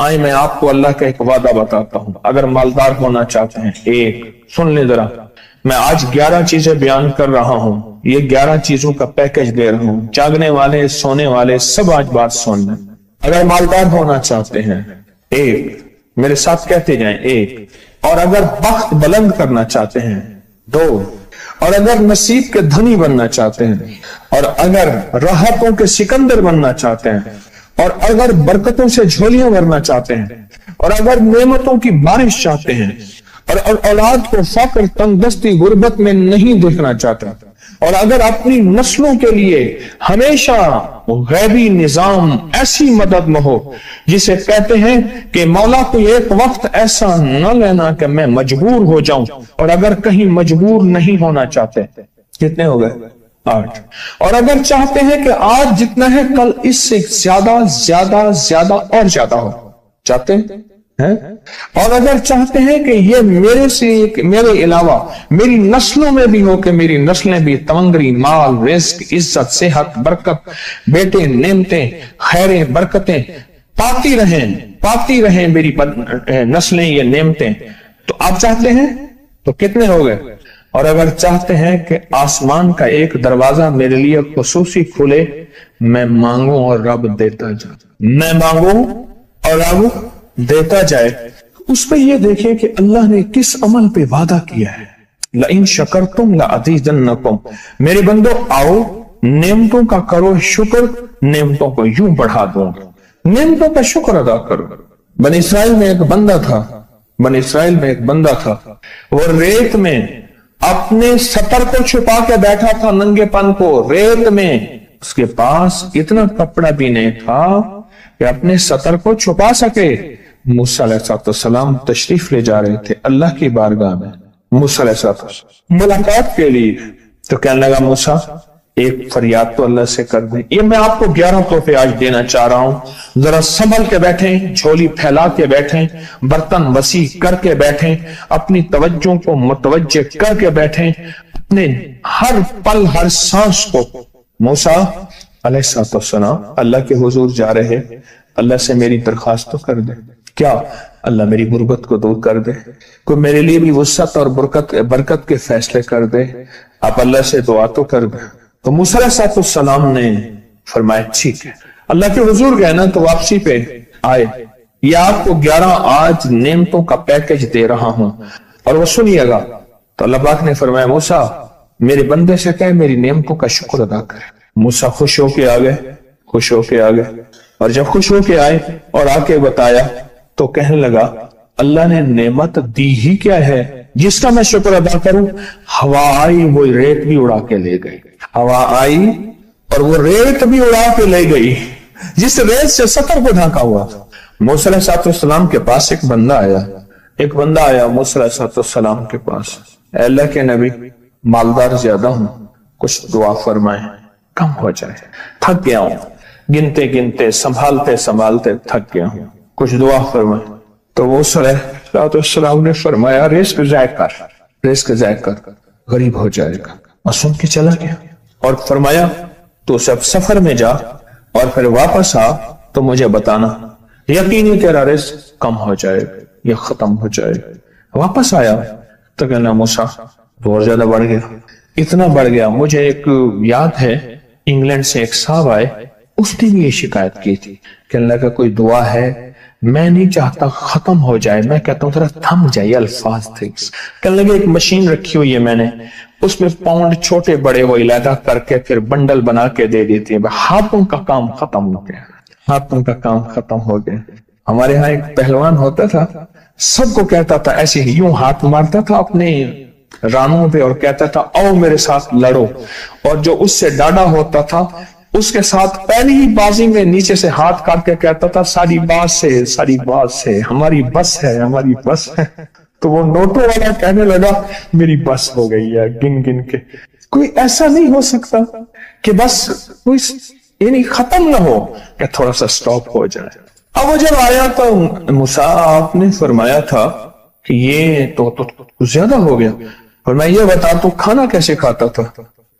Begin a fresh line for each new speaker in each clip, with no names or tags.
آئے میں آپ کو اللہ کا ایک وعدہ بتاتا ہوں، اگر مالدار ہونا چاہتے ہیں، ایک سن لیں ذرا، میں آج 11 چیزیں بیان کر رہا ہوں، یہ 11 چیزوں کا پیکج دے رہا ہوں، جاگنے والے سونے والے سب آج بات سن لیں۔ اگر مالدار ہونا چاہتے ہیں، ایک، میرے ساتھ کہتے جائیں، ایک، اور اگر بخت بلند کرنا چاہتے ہیں، دو، اور اگر نصیب کے دھنی بننا چاہتے ہیں، اور اگر راحتوں کے سکندر بننا چاہتے ہیں، اور اگر برکتوں سے جھولیاں بھرنا چاہتے ہیں، اور اگر نعمتوں کی بارش چاہتے ہیں، اور اولاد کو فقر، تنگ دستی، غربت میں نہیں دیکھنا چاہتے، اور اگر اپنی نسلوں کے لیے ہمیشہ غیبی نظام ایسی مدد میں ہو جسے کہتے ہیں کہ مولا کو ایک وقت ایسا نہ لینا کہ میں مجبور ہو جاؤں، اور اگر کہیں مجبور نہیں ہونا چاہتے، کتنے ہو گئے؟ 8۔ اور اگر چاہتے ہیں کہ آج جتنا ہے کل اس سے زیادہ زیادہ زیادہ اور زیادہ ہو، چاہتے ہیں؟ اور اگر چاہتے ہیں کہ یہ میرے علاوہ میری نسلوں میں بھی ہو، کہ میری نسلیں بھی تمنگری، مال، رزق، عزت، صحت، برکت، بیٹے، نعمتیں، خیریں، برکتیں پاتی رہیں میری نسلیں، یہ نعمتیں، تو آپ چاہتے ہیں تو کتنے ہو گئے؟ اور اگر چاہتے ہیں کہ آسمان کا ایک دروازہ میرے لیے خصوصی کھلے، میں مانگوں اور رب دیتا جائے، میں مانگوں اور رب دیتا جائے۔ اس پہ یہ دیکھیں کہ اللہ نے کس عمل پہ وعدہ کیا ہے، لَإِن شَكَرْتُمْ لَأَزِيدَنَّكُمْ، میرے بندو آؤ نعمتوں کا کرو شکر، نعمتوں کو یوں بڑھا دوں گا، نعمتوں کا شکر ادا کرو۔ بنی اسرائیل میں ایک بندہ تھا، وہ ریت میں اپنے سطر کو چھپا کے بیٹھا تھا، ننگے پن کو ریت میں، اس کے پاس اتنا کپڑا بھی نہیں تھا کہ اپنے سطر کو چھپا سکے۔ موسیٰ علیہ السلام تشریف لے جا رہے تھے اللہ کی بارگاہ میں، موسیٰ علیہ السلام ملاقات کے لیے، تو کہنے لگا موسیٰ ایک فریاد تو اللہ سے کر دیں۔ یہ میں آپ کو 11 تحفے آج دینا چاہ رہا ہوں، ذرا سنبھل کے بیٹھیں، جھولی پھیلا کے بیٹھیں، برتن وسیع کر کے بیٹھیں، اپنی توجہ کو متوجہ کر کے بیٹھیں، اپنے ہر پل ہر سانس کو۔ موسیٰ علیہ السلام اللہ کے حضور جا رہے، اللہ سے میری درخواست تو کر دے، کیا اللہ میری غربت کو دور کر دے، کوئی میرے لیے بھی وسعت اور برکت کے فیصلے کر دے، آپ اللہ سے دعا تو کر دے۔ تو موسیٰ علیہ السلام نے فرمایا ٹھیک ہے، اللہ کے حضور گئے نا تو واپسی پہ آئے، یہ آپ کو 11 آج نعمتوں کا پیکج دے رہا ہوں، اور وہ سنیے گا۔ تو اللہ پاک نے فرمایا موسیٰ میرے بندے سے کہے میری نعمتوں کا شکر ادا کرے۔ موسیٰ خوش ہو کے آگئے، اور جب خوش ہو کے آئے اور آ کے بتایا تو کہنے لگا اللہ نے نعمت دی ہی کیا ہے جس کا میں شکر ادا کروں؟ ہوا آئی وہ ریت بھی اڑا کے لے گئی، ہوا آئی اور وہ ریت بھی اڑا کے لے گئی جس ریت سے سطر کو ڈھانکا ہوا تھا۔ موسیٰ علیہ السلام کے پاس ایک بندہ آیا موسیٰ علیہ السلام کے پاس، اے اللہ کے نبی مالدار زیادہ ہوں، کچھ دعا فرمائیں، کم ہو جائے، تھک گیا ہوں، گنتے سنبھالتے تھک گیا ہوں، کچھ دعا فرمائیں۔ تو موسیٰ علیہ السلام نے فرمایا رزق ضائع کر، غریب ہو جائے گا، اور سن کے چلا گیا، اور فرمایا تو سب سفر میں جا اور پھر واپس آ تو مجھے بتانا، یقینی تیرا رزق کم ہو جائے گا یا ختم ہو جائے گا۔ واپس آیا تو کہنا موسیٰ بہت زیادہ بڑھ گیا، اتنا بڑھ گیا، مجھے ایک یاد ہے انگلینڈ سے ایک صاحب آئے، اس نے بھی یہ شکایت کی تھی، کہنے لگا کوئی دعا ہے، میں نہیں چاہتا ختم ہو جائے، میں کہتا ہوں ذرا تھم جائے، الفاظ تھے۔ کہنے لگا ایک مشین رکھی ہوئی ہے میں نے، اس میں پاؤنڈ چھوٹے بڑے وہ علیحدہ کر کے پھر بنڈل بنا کے دے دیتی ہے، ہاتھوں کا کام ختم ہو گیا۔ ہمارے ہاں ایک پہلوان ہوتا تھا، سب کو کہتا تھا ایسے ہی، یوں ہاتھ مارتا تھا اپنے رانوں پہ اور کہتا تھا آؤ میرے ساتھ لڑو، اور جو اس سے ڈاڈا ہوتا تھا اس کے ساتھ پہلی ہی بازی میں نیچے سے ہاتھ کاٹ کے کہتا تھا ساری بات سے ہماری بس ہے۔ تو وہ نوٹوں والا کہنے لگا میری بس ہو گئی ہے، گن کے کوئی ایسا نہیں ہو سکتا کہ بس کوئی یعنی ختم نہ ہو، کہ تھوڑا سا سٹاپ ہو جائے۔ اب وہ جب آیا تو موسیٰ آپ نے فرمایا تھا کہ یہ تو زیادہ ہو گیا، اور میں یہ بتا تو کھانا کیسے کھاتا تھا؟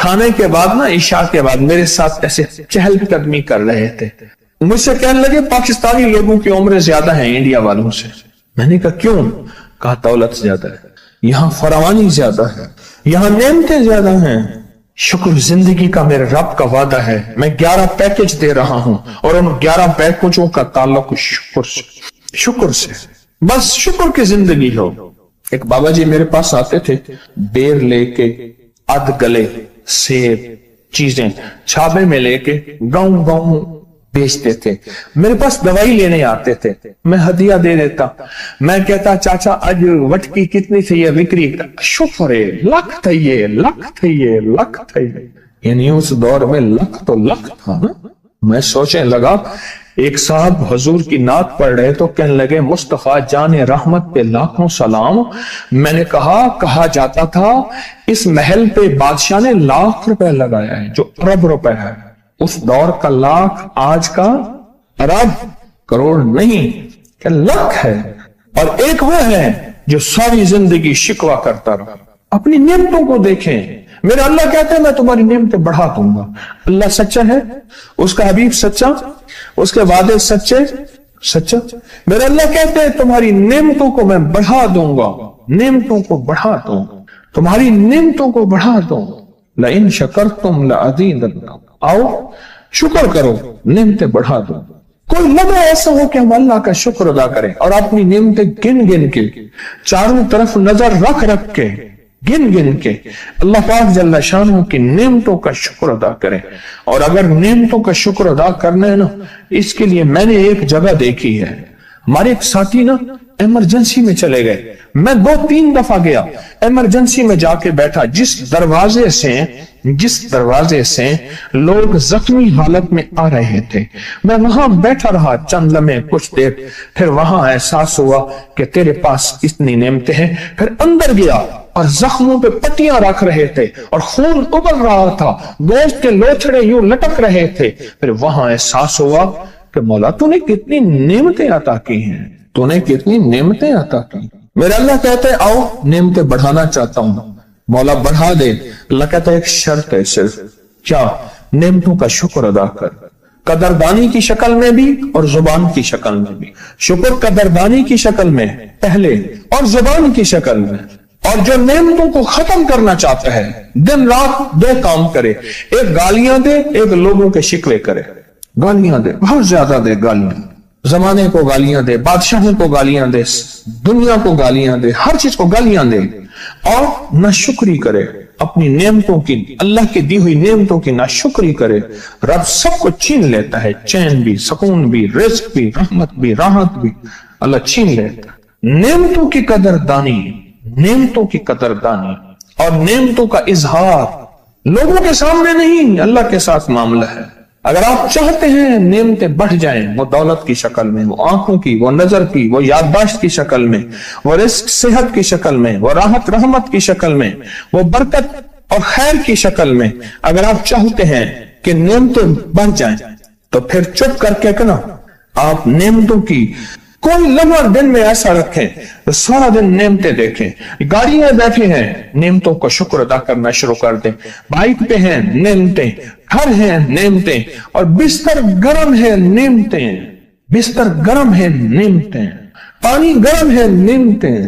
کھانے کے بعد نا عشاء کے بعد میرے ساتھ ایسے چہل قدمی کر رہے تھے. مجھ سے کہنے لگے پاکستانی لوگوں کی عمریں زیادہ ہیں انڈیا والوں سے. میں نے کہا کیوں؟ کہا دولت زیادہ ہے, یہاں فراوانی زیادہ ہے, یہاں نعمتیں زیادہ ہیں. شکر زندگی کا میرے رب کا وعدہ ہے, میں 11 پیکج دے رہا ہوں اور ان 11 پیکجوں کا تعلق شکر سے. بس شکر کی زندگی ہو. ایک بابا جی میرے پاس آتے تھے, بیر لے کے, ادھ گلے سیب چیزیں چھابے میں لے کے گاؤں گاؤں بیچتے تھے. میرے پاس دوائی لینے آتے تھے, میں ہدیہ دے دیتا. میں کہتا چاچا آج وٹکی کتنی تھی یہ وکری؟ شکر ہے, لکھ تھا یہ, لکھ تھا یہ, لکھ تھا یہ. یعنی اس دور میں لکھ تو لکھ تھا نا. میں سوچنے لگا, ایک صاحب حضور کی نعت پڑھ رہے تو کہنے لگے مصطفیٰ جان رحمت پہ لاکھوں سلام. میں نے کہا جاتا تھا اس محل پہ بادشاہ نے لاکھ روپے لگایا ہے جو ارب روپے ہے. اس دور کا لاکھ آج کا ارب کروڑ نہیں کہ لاکھ ہے. اور ایک وہ ہے جو ساری زندگی شکوہ کرتا رہا. اپنی نعمتوں کو دیکھیں. میرا اللہ کہتا ہے میں تمہاری نعمتیں بڑھا دوں گا. اللہ سچا ہے, اس کا حبیب سچا, اس کے وعدے سچا. میرا اللہ کہتے ہیں تمہاری نعمتوں کو میں بڑھا دوں گا, نعمتوں کو بڑھا دوں گا, تمہاری نعمتوں کو بڑھا دوں گا. لئن شکرتم لأزیدنکم, آؤ شکر کرو, نعمتیں بڑھا دوں. کوئی لمحہ ایسا ہو کہ ہم اللہ کا شکر ادا کریں اور اپنی نعمتیں گن گن کے, چاروں طرف نظر رکھ کے, گن گن کے اللہ پاک جل شانہ کی نعمتوں کا شکر ادا کریں. اور اگر نعمتوں کا شکر ادا کرنا ہے نا, اس کے لیے میں نے ایک جگہ دیکھی ہے. ہمارے ایک ساتھی نا ایمرجنسی میں چلے گئے. میں 2-3 دفعہ گیا, ایمرجنسی میں جا کے بیٹھا. جس دروازے سے لوگ زخمی حالت میں آ رہے تھے, میں وہاں بیٹھا رہا چند لمحے, کچھ دیر. پھر وہاں احساس ہوا کہ تیرے پاس اتنی نعمتیں ہیں. پھر اندر گیا اور زخموں پہ پٹیاں رکھ رہے تھے اور خون ابل رہا تھا, گوشت کے لوتھڑے یوں لٹک رہے تھے. پھر وہاں احساس ہوا کہ مولا تو نے کتنی نعمتیں عطا کی ہیں, تو نے کتنی نعمتیں عطا کی. میرے اللہ کہتے ہیں آؤ نعمتیں بڑھانا چاہتا ہوں. مولا بڑھا دے. اللہ کہتا ہے ایک شرط ہے صرف, کیا؟ نعمتوں کا شکر ادا کر, قدردانی کی شکل میں بھی اور زبان کی شکل میں بھی. شکر قدردانی کی شکل میں پہلے اور زبان کی شکل میں. اور جو نعمتوں کو ختم کرنا چاہتا ہے دن رات 2 کام کرے, ایک گالیاں دے, ایک لوگوں کے شکوے کرے. گالیاں دے, بہت زیادہ دے گالیاں, زمانے کو گالیاں دے, بادشاہوں کو گالیاں دے, دنیا کو گالیاں دے, ہر چیز کو گالیاں دے. اور ناشکری کرے اپنی نعمتوں کی, اللہ کی دی ہوئی نعمتوں کی ناشکری کرے. رب سب کو چھین لیتا ہے, چین بھی, سکون بھی, رزق بھی, رحمت بھی, راحت بھی اللہ چھین لیتا ہے. نعمتوں کی قدردانی, نعمتوں کی قدردانی اور نعمتوں کا اظہار لوگوں کے سامنے نہیں, اللہ کے ساتھ معاملہ ہے. اگر آپ چاہتے ہیں نعمتیں بڑھ جائیں, وہ دولت کی شکل میں, وہ آنکھوں کی, وہ نظر کی, وہ یادداشت کی شکل میں, وہ رزق صحت کی شکل میں, وہ راحت رحمت کی شکل میں, وہ برکت اور خیر کی شکل میں, اگر آپ چاہتے ہیں کہ نعمتیں بڑھ جائیں تو پھر چپ کر کے نا آپ نعمتوں کی کوئی لمحہ دن میں ایسا رکھیں تو سارا دن نعمتیں دیکھیں. گاڑیاں بیٹھے ہیں, نعمتوں کا شکر ادا کرنا شروع کر دیں. بائک پہ ہیں, نعمتیں. گھر ہیں, نعمتیں. اور بستر گرم ہے, نعمتیں. بستر گرم ہے, نعمتیں. پانی گرم ہے, نعمتیں.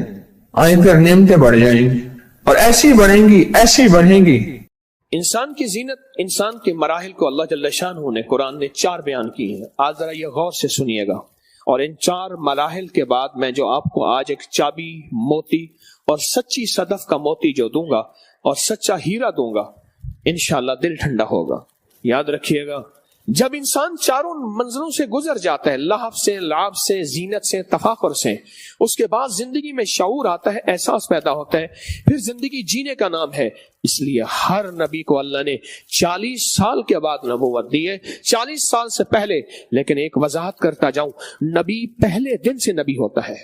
آئیں پھر نعمتیں بڑھ جائیں گی اور ایسی بڑھیں گی, ایسی بڑھیں گی.
انسان کی زینت, انسان کے مراحل کو اللہ جل شانہ نے قرآن نے 4 بیان کی ہیں. آج ذرا یہ غور سے سنیے گا. اور ان 4 مراحل کے بعد میں جو آپ کو آج ایک چابی, موتی اور سچی صدف کا موتی جو دوں گا اور سچا ہیرا دوں گا, انشاءاللہ دل ٹھنڈا ہوگا. یاد رکھیے گا, جب انسان 4 منزلوں سے گزر جاتا ہے, لہو سے, لعب سے, زینت سے, تفاخر سے, اس کے بعد زندگی میں شعور آتا ہے, احساس پیدا ہوتا ہے, پھر زندگی جینے کا نام ہے. اس لیے ہر نبی کو اللہ نے 40 سال کے بعد نبوت دی ہے, 40 سال سے پہلے. لیکن ایک وضاحت کرتا جاؤں, نبی پہلے دن سے نبی ہوتا ہے.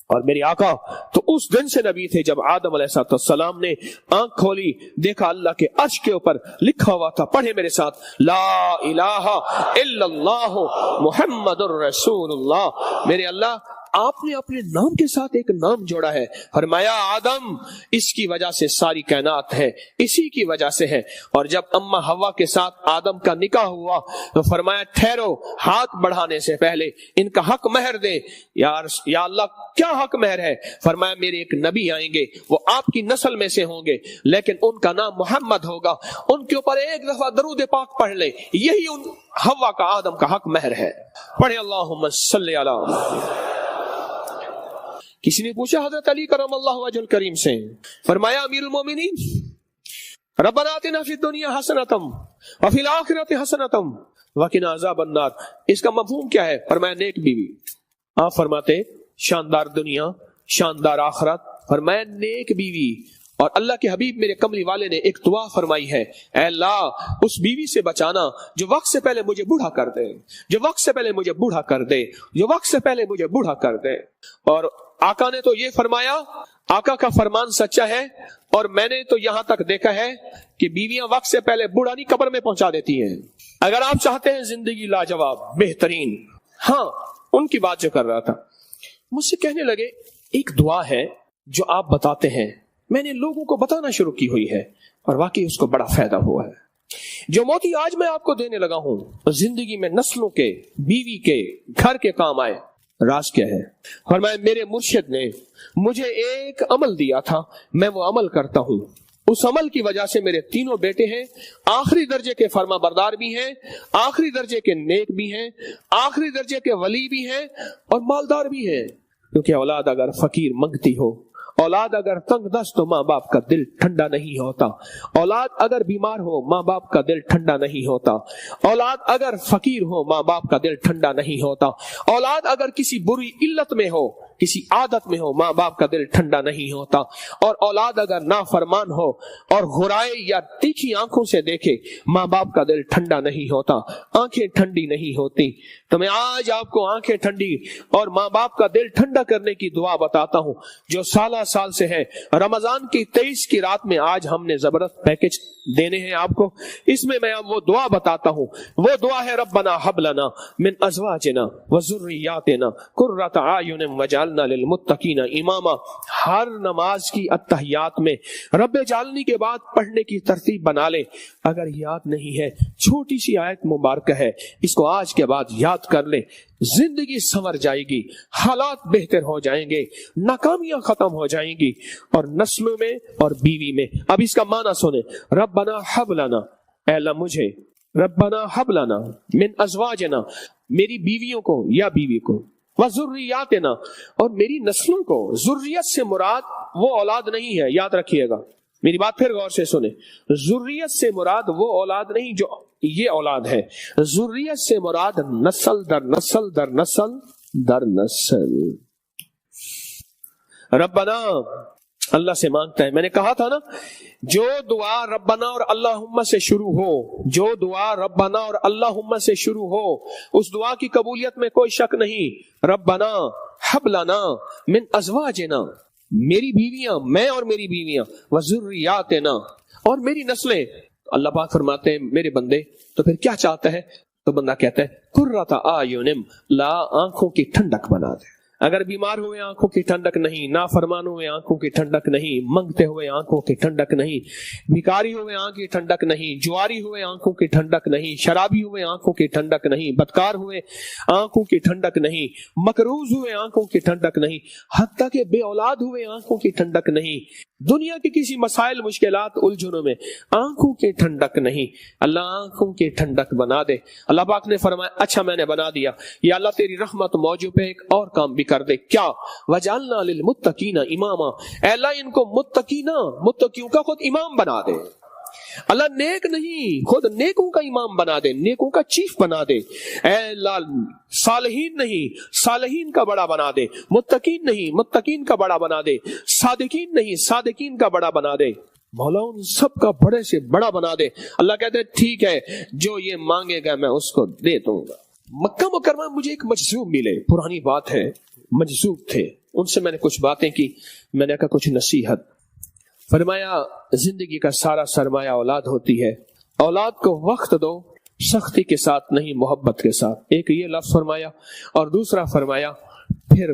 اور میری آقا تو اس دن سے نبی تھے جب آدم علیہ السلام نے آنکھ کھولی, دیکھا اللہ کے عرش کے اوپر لکھا ہوا تھا, پڑھے میرے ساتھ, لا الہ الا اللہ محمد الرسول اللہ. میرے اللہ آپ نے اپنے نام کے ساتھ ایک نام جوڑا ہے. فرمایا آدم اس کی وجہ سے ساری کائنات ہے, اسی کی وجہ سے ہے. اور جب اما حوا کے ساتھ آدم کا نکاح ہوا تو فرمایا ٹھہرو, ہاتھ بڑھانے سے پہلے ان کا حق مہر دے. یا اللہ کیا حق مہر ہے؟ فرمایا میرے ایک نبی آئیں گے, وہ آپ کی نسل میں سے ہوں گے, لیکن ان کا نام محمد ہوگا, ان کے اوپر ایک دفعہ درود پاک پڑھ لے, یہی ان حوا کا آدم کا حق مہر ہے. پڑھے اللہم صلی علی محمد. کسی نے پوچھا حضرت علی کرم اللہ وجہ الکریم سے, فرمایا امیر المومنین ربنا آتنا فی الدنیا حسنۃ وفی الآخرۃ حسنۃ وقنا عذاب النار. اس کا مفہوم کیا ہے؟ فرمایا نیک بیوی. آپ فرماتے شاندار دنیا شاندار آخرت, فرمایا نیک بیوی. اور اللہ کے حبیب میرے کملی والے نے ایک دعا فرمائی ہے, اے اللہ اس بیوی سے بچانا جو وقت سے پہلے مجھے بوڑھا کر دے, جو وقت سے پہلے مجھے بوڑھا کر دے, جو وقت سے پہلے مجھے بوڑھا کر دے. اور آقا نے تو یہ فرمایا, آقا کا فرمان سچا ہے, اور میں نے تو یہاں تک دیکھا ہے کہ بیویاں وقت سے پہلے بوڑھا نہیں قبر میں پہنچا دیتی ہیں. اگر آپ چاہتے ہیں زندگی لاجواب بہترین, ہاں ان کی بات جو کر رہا تھا, مجھ سے کہنے لگے ایک دعا ہے جو آپ بتاتے ہیں, میں نے لوگوں کو بتانا شروع کی ہوئی ہے اور واقعی اس کو بڑا فائدہ ہوا ہے. جو موتی آج میں آپ کو دینے لگا ہوں زندگی میں نسلوں کے, بیوی کے, گھر کے کام آئے. راز کیا ہے؟ فرمایا میرے مرشد نے مجھے ایک عمل دیا تھا, میں وہ عمل کرتا ہوں. اس عمل کی وجہ سے میرے تینوں بیٹے ہیں, آخری درجے کے فرما بردار بھی ہیں, آخری درجے کے نیک بھی ہیں, آخری درجے کے ولی بھی ہیں, اور مالدار بھی ہیں. کیونکہ اولاد اگر فقیر منگتی ہو, اولاد اگر تنگ دست تو ماں باپ کا دل ٹھنڈا نہیں ہوتا, اولاد اگر بیمار ہو ماں باپ کا دل ٹھنڈا نہیں ہوتا, اولاد اگر فقیر ہو ماں باپ کا دل ٹھنڈا نہیں ہوتا, اولاد اگر کسی بری علت میں ہو, کسی عادت میں ہو, ماں باپ کا دل ٹھنڈا نہیں ہوتا. اور اولاد اگر نافرمان ہو اور غرائے یا تیکھی آنکھوں سے دیکھے, ماں باپ کا دل ٹھنڈا نہیں ہوتا, آنکھیں ٹھنڈی نہیں ہوتی. تو میں آج آپ کو آنکھیں ٹھنڈی اور ماں باپ کا دل ٹھنڈا کرنے کی دعا بتاتا ہوں جو سالہ سال سے ہے. رمضان کی 23 کی رات میں آج ہم نے زبردست پیکج دینے ہیں آپ کو, اس میں وہ دعا بتاتا ہوں. وہ دعا ہے ربنا حب لنا من ازواجنا وذریاتنا قرۃ اعین وجعلنا للمتقین اماما. ہر نماز کی اتحیات میں رب جعلنی کے بعد پڑھنے کی ترتیب بنا لے. اگر یاد نہیں ہے, چھوٹی سی آیت مبارکہ ہے, اس کو آج کے بعد یاد کر لے, زندگی سنور جائے گی, حالات بہتر ہو جائیں گے, ناکامیاں ختم ہو جائیں گی, اور نسلوں میں اور بیوی میں. اب اس کا معنی سنیں, ربنا حب لنا, اے اللہ مجھے, ربنا حب لنا من ازواجنا, میری بیویوں کو یا بیوی کو, وذریاتنا, اور میری نسلوں کو. ذریت سے مراد وہ اولاد نہیں ہے, یاد رکھیے گا, میری بات پھر غور سے سنیں. ذریت سے مراد وہ اولاد نہیں جو یہ اولاد ہے, ذریت سے مراد نسل در نسل در نسل در نسل. ربنا اللہ سے مانگتا ہے. میں نے کہا تھا نا, جو دعا ربنا اور اللہم سے شروع ہو, جو دعا ربنا اور اللہم سے شروع ہو, اس دعا کی قبولیت میں کوئی شک نہیں. ربنا حب لنا من ازواجنا, میری بیویاں, میں اور میری بیویاں, وذریاتنا, اور میری نسلیں. اللہ پاک فرماتے ہیں میرے بندے تو پھر کیا چاہتا ہے؟ تو بندہ کہتا ہے قرۃ اعین, لا آنکھوں کی ٹھنڈک بنا دے. اگر بیمار ہوئے آنکھوں کی ٹھنڈک نہیں, نافرمان ہوئے آنکھوں کی ٹھنڈک نہیں, منگتے ہوئے آنکھوں کی ٹھنڈک نہیں, بھکاری ہوئے آنکھ کی ٹھنڈک نہیں, جواری ہوئے آنکھوں کی ٹھنڈک نہیں, شرابی ہوئے آنکھوں کی ٹھنڈک نہیں, بدکار ہوئے آنکھوں کی ٹھنڈک نہیں, مقروض ہوئے آنکھوں کی ٹھنڈک نہیں, حتیٰ کہ بے اولاد ہوئے آنکھوں کی ٹھنڈک نہیں, دنیا کی کسی مسائل مشکلات الجھنوں میں آنکھوں کی ٹھنڈک نہیں. اللہ آنکھوں کی ٹھنڈک بنا دے. اللہ پاک نے فرمایا اچھا میں نے بنا دیا, یا اللہ تیری رحمت موجود پہ ایک اور کام بھی کر دے. کیا؟ وجعلنا للمتقین اماما, اے اللہ ان کو متقیوں کا خود امام بنا دے. اللہ نیک نہیں, خود نیکوں کا امام بنا دے, نیکوں کا چیف بنا دے. اے اللہ صالحین نہیں, صالحین کا بڑا بنا دے. متقین نہیں, متقین کا بڑا بنا دے. صادقین نہیں, صادقین کا بڑا بنا دے. مولا ان سب کا بڑے سے بڑا بنا دے. اللہ کہتے ہیں ٹھیک ہے, جو یہ مانگے گا میں اس کو دے دوں گا. مکہ مکرمہ مجھے ایک مجذوب ملے, پرانی بات ہے, مجذوب تھے, ان سے میں نے کچھ باتیں کی, میں نے کہا کچھ نصیحت. فرمایا زندگی کا سارا سرمایہ اولاد ہوتی ہے, اولاد کو وقت دو, سختی کے ساتھ نہیں محبت کے ساتھ. ایک یہ لفظ فرمایا, اور دوسرا فرمایا پھر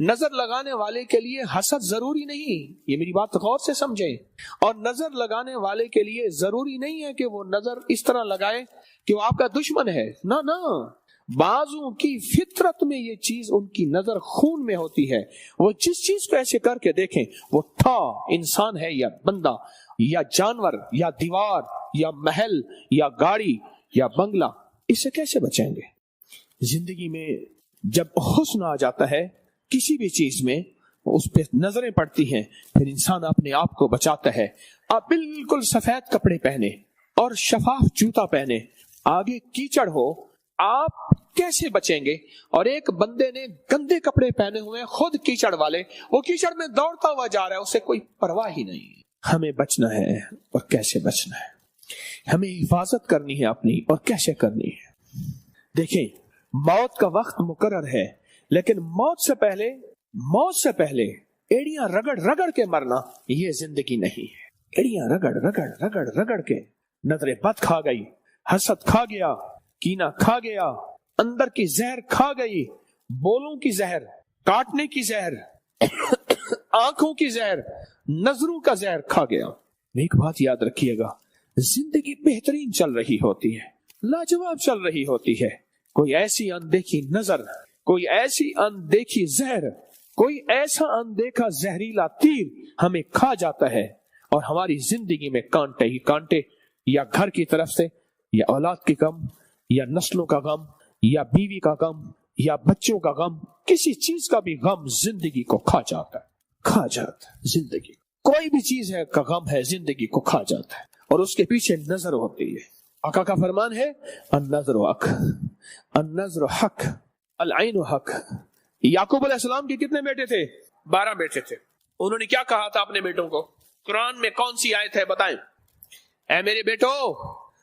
نظر لگانے والے کے لیے حسد ضروری نہیں، یہ میری بات غور سے سمجھیں، اور نظر لگانے والے کے لیے ضروری نہیں ہے کہ وہ نظر اس طرح لگائے کہ وہ آپ کا دشمن ہے، نہ نہ، بعضوں کی فطرت میں یہ چیز ان کی نظر خون میں ہوتی ہے، وہ جس چیز کو ایسے کر کے دیکھیں، وہ تھا انسان ہے یا بندہ یا جانور یا دیوار یا محل یا گاڑی یا بنگلہ، اس سے کیسے بچیں گے؟ زندگی میں جب حسن آ جاتا ہے کسی بھی چیز میں، اس پہ نظریں پڑتی ہیں، پھر انسان اپنے آپ کو بچاتا ہے۔ آپ بالکل سفید کپڑے پہنے اور شفاف جوتا پہنے، آگے کیچڑ ہو، آپ کیسے بچیں گے؟ اور ایک بندے نے گندے کپڑے پہنے ہوئے، خود کیچڑ والے، وہ کیچڑ میں دوڑتا ہوا جا رہا ہے، اسے کوئی پرواہ ہی نہیں۔ ہمیں بچنا ہے، اور کیسے بچنا ہے؟ ہمیں حفاظت کرنی ہے اپنی، اور کیسے کرنی ہے؟ دیکھیں، موت کا وقت مقرر ہے، لیکن موت سے پہلے ایڑیاں رگڑ رگڑ کے مرنا یہ زندگی نہیں ہے۔ ایڑیاں رگڑ کے، نظر بد کھا گئی، حسد کھا گیا، کینہ کھا گیا، اندر کی زہر کھا گئی، بولوں کی زہر، کاٹنے کی زہر، آنکھوں کی زہر، نظروں کا زہر کھا گیا۔ ایک بات یاد رکھیے گا، زندگی بہترین چل رہی ہوتی ہے، لاجواب چل رہی ہوتی ہے، کوئی ایسی اندیکھی نظر، کوئی ایسی اندیکھی زہر، کوئی ایسا اندیکھا زہریلا تیر ہمیں کھا جاتا ہے، اور ہماری زندگی میں کانٹے ہی کانٹے، یا گھر کی طرف سے، یا اولاد کی غم، یا نسلوں کا غم، یا بیوی کا غم، یا بچوں کا غم، کسی چیز کا بھی غم زندگی کو کھا جاتا ہے زندگی، کوئی بھی چیز ہے کا غم ہے، زندگی کو کھا جاتا ہے، اور اس کے پیچھے نظر ہوتی ہے۔ آقا کا فرمان ہے، النظر حق، العین حق۔ یعقوب علیہ السلام کے کتنے بیٹے تھے؟ 12 بیٹے تھے۔ انہوں نے کیا کہا تھا اپنے بیٹوں کو؟ قرآن میں کون سی آیت ہے بتائیں؟ اے میرے بیٹو،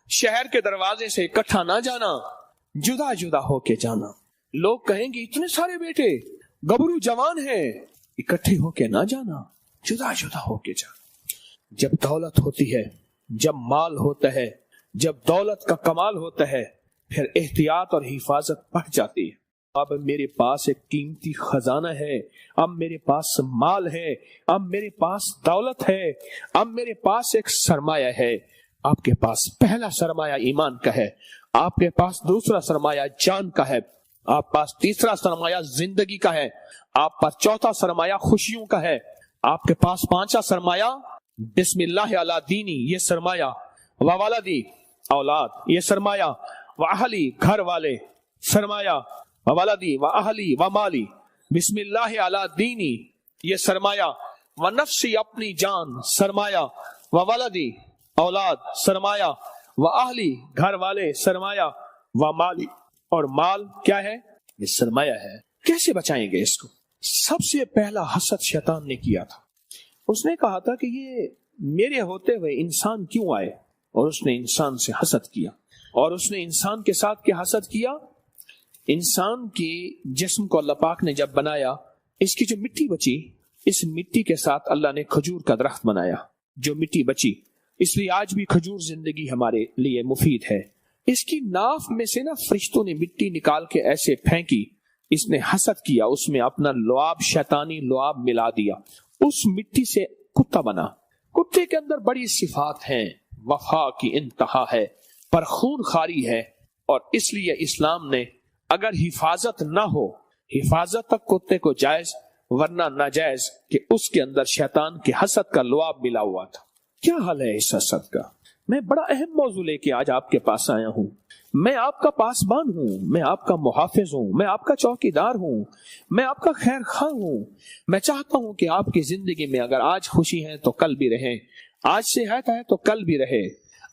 شہر کے دروازے سے اکٹھا نہ جانا، جدا جدا ہو کے جانا۔ لوگ کہیں گے اتنے سارے بیٹے، گبرو جوان ہیں، اکٹھے ہو کے نہ جانا، جدا جدا ہو کے جانا۔ جب دولت ہوتی ہے، جب مال ہوتا ہے، جب دولت کا کمال ہوتا ہے، پھر احتیاط اور حفاظت بڑھ جاتی ہے۔ اب میرے پاس ایک قیمتی خزانہ ہے، اب میرے پاس مال ہے، اب میرے پاس دولت ہے، اب میرے پاس ایک سرمایہ ہے۔ آپ کے پاس پہلا سرمایہ ایمان کا ہے، آپ کے پاس دوسرا سرمایہ جان کا ہے، آپ پاس تیسرا سرمایہ زندگی کا ہے، آپ پاس چوتھا سرمایہ خوشیوں کا ہے، آپ کے پاس پانچواں سرمایہ بسم اللہ علی دینی، یہ سرمایہ، وولدی اولاد، یہ سرمایہ، واہلی گھر والے، سرمایہ، وولدی واہلی ومالی، بسم اللہ علی دینی، یہ سرمایہ، ونفسی اپنی جان، سرمایہ، وولدی اولاد، سرمایہ، واہلی گھر والے، سرمایہ، ومالی، اور مال کیا ہے؟ یہ سرمایہ ہے۔ کیسے بچائیں گے اس کو؟ سب سے پہلا حسد شیطان نے کیا تھا، اس نے کہا تھا کہ یہ میرے ہوتے ہوئے انسان کیوں آئے، اور اس نے انسان سے حسد کیا، اور اس نے انسان کے ساتھ کیا حسد کیا؟ انسان کی جسم کو اللہ پاک نے جب بنایا، اس کی جو مٹی بچی، اس مٹی کے ساتھ اللہ نے کھجور کا درخت بنایا، جو مٹی بچی، اس لیے آج بھی کھجور زندگی ہمارے لیے مفید ہے۔ اس کی ناف میں سے نا فرشتوں نے مٹی نکال کے ایسے پھینکی، اس نے حسد کیا، اس میں اپنا لعاب، شیطانی لعاب ملا دیا، اس مٹی سے کتا بنا۔ کتے کے اندر بڑی صفات ہیں، وفا کی انتہا ہے، پر خون خاری ہے، اور اس لیے اسلام نے اگر حفاظت نہ ہو، حفاظت تک کتے کو جائز، ورنہ ناجائز، کہ اس کے اندر شیطان کے حسد کا لعاب ملا ہوا تھا۔ کیا حل ہے اس حسد کا؟ میں بڑا اہم موضوع لے کے آج آپ کے پاس آیا ہوں۔ میں آپ کا پاسبان ہوں، میں آپ کا محافظ ہوں، میں آپ کا چوکیدار ہوں، میں آپ کا خیر خواہ ہوں۔ میں چاہتا ہوں کہ آپ کی زندگی میں اگر آج خوشی ہے تو کل بھی رہے، آج صحت ہے تو کل بھی رہے،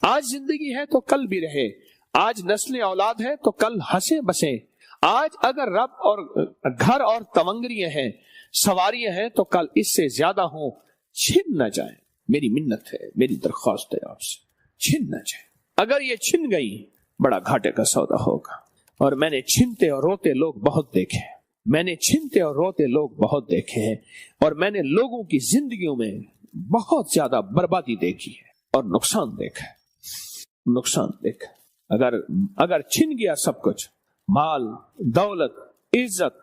آج زندگی ہے تو کل بھی رہے، آج نسل اولاد ہے تو کل ہنسے بسیں، آج اگر رب اور گھر اور تمنگریاں ہیں، سواریاں ہیں، تو کل اس سے زیادہ ہوں، چھن نہ جائیں۔ میری منت ہے، میری درخواست ہے آپ سے، چھن نہ جائیں۔ اگر یہ چھن گئی، بڑا گھاٹے کا سودا ہوگا۔ اور میں نے چھنتے اور روتے لوگ بہت دیکھے ہیں، میں نے چھنتے اور روتے لوگ بہت دیکھے ہیں، اور میں نے لوگوں کی زندگیوں میں بہت زیادہ بربادی دیکھی ہے اور نقصان دیکھا ہے، نقصان دیکھا۔ اگر چھن گیا سب کچھ، مال، دولت، عزت،